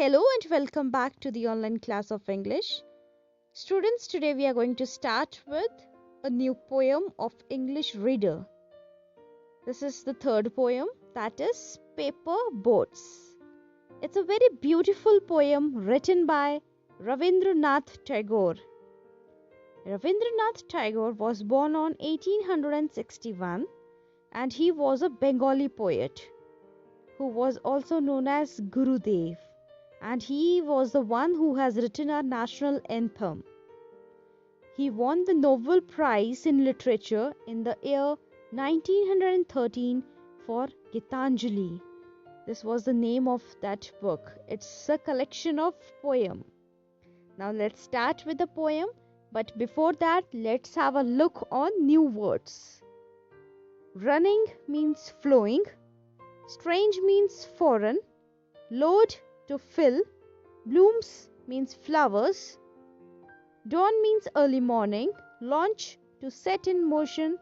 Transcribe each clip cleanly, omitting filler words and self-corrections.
Hello and welcome back to the online class of English. Students, today we are going to start with a new poem of English reader. This is the third poem, that is Paper Boats. It's a very beautiful poem written by Ravindranath Tagore. Ravindranath Tagore was born on 1861 and he was a Bengali poet who was also known as Gurudev. And he was the one who has written our national anthem. He won the Nobel Prize in Literature in the year 1913 for Gitanjali. This was the name of that book. It's a collection of poems. Now let's start with the poem, but before that, let's have a look on new words. Running means flowing, strange means foreign, load to fill, blooms means flowers, dawn means early morning, launch to set in motion,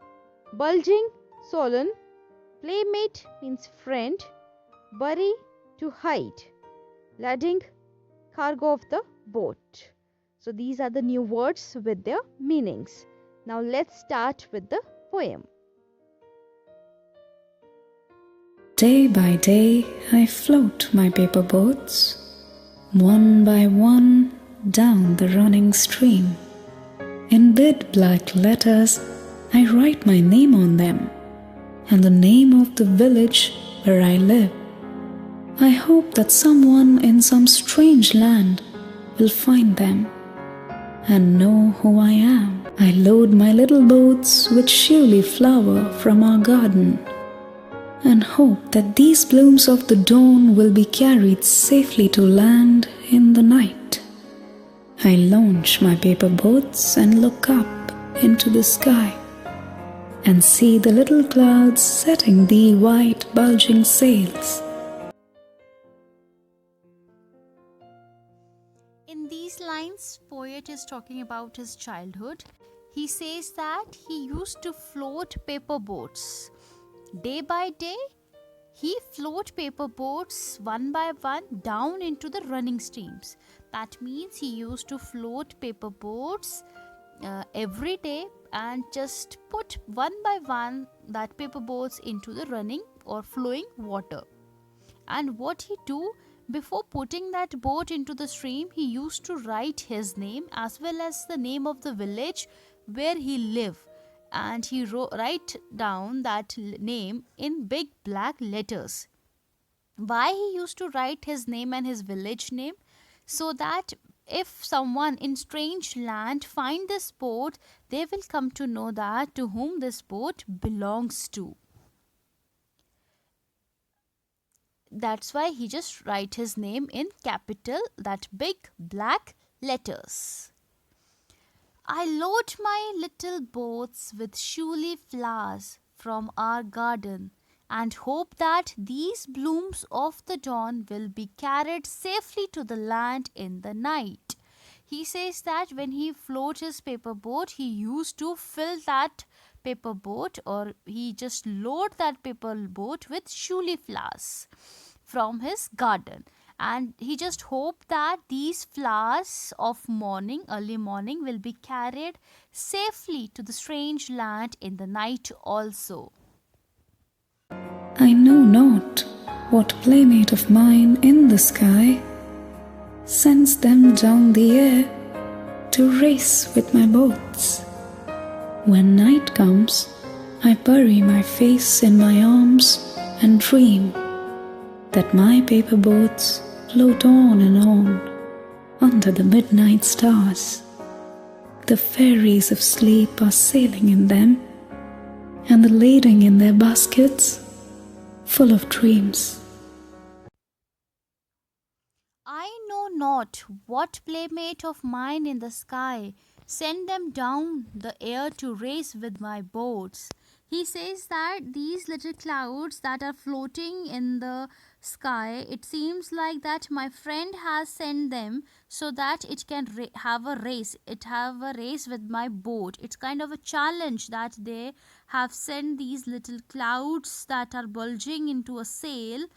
bulging, solemn, playmate means friend, bury to hide, lading, cargo of the boat. So these are the new words with their meanings. Now let's start with the poem. Day by day I float my paper boats, one by one down the running stream. In big black letters I write my name on them, and the name of the village where I live. I hope that someone in some strange land will find them and know who I am. I load my little boats with surely flower from our garden, and hope that these blooms of the dawn will be carried safely to land in the night. I launch my paper boats and look up into the sky and see the little clouds setting the white bulging sails. In these lines, poet is talking about his childhood. He says that he used to float paper boats. Day by day, he float paper boats one by one down into the running streams. That means he used to float paper boats every day and just put one by one that paper boats into the running or flowing water. And what he do, before putting that boat into the stream, he used to write his name as well as the name of the village where he lived. And he write down that name in big black letters. Why he used to write his name and his village name? So that if someone in strange land find this boat, they will come to know that to whom this boat belongs to. That's why he just write his name in capital, that big black letters. I load my little boats with showy flowers from our garden and hope that these blooms of the dawn will be carried safely to the land in the night. He says that when he floats his paper boat, he used to fill that paper boat, or he just load that paper boat with showy flowers from his garden. And he just hoped that these flowers of morning, early morning, will be carried safely to the strange land in the night also. I know not what playmate of mine in the sky sends them down the air to race with my boats. When night comes, I bury my face in my arms and dream that my paper boats float on and on under the midnight stars. The fairies of sleep are sailing in them, and the lading in their baskets full of dreams. I know not what playmate of mine in the sky send them down the air to race with my boats. He says that these little clouds that are floating in the sky, it seems like that my friend has sent them so that it can have a race. It have a race with my boat. It's kind of a challenge that they have sent these little clouds that are bulging into a sail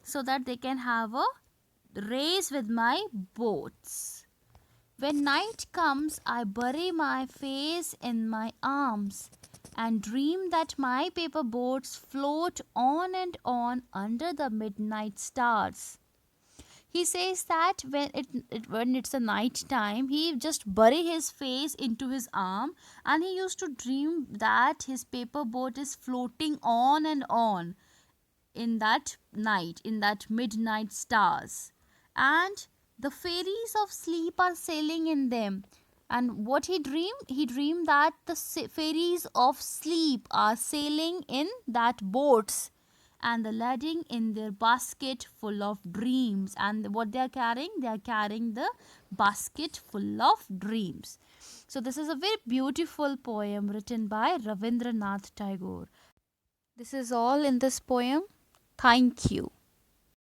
so that they can have a race with my boats. When night comes, I bury my face in my arms and dream that my paper boats float on and on under the midnight stars. He says that when it's a night time, he just bury his face into his arm, and he used to dream that his paper boat is floating on and on in that night, in that midnight stars, and the fairies of sleep are sailing in them. And what he dreamed that the fairies of sleep are sailing in that boats, and the ladding in their basket full of dreams. And what they are carrying the basket full of dreams. So this is a very beautiful poem written by Ravindranath Tagore. This is all in this poem. Thank you.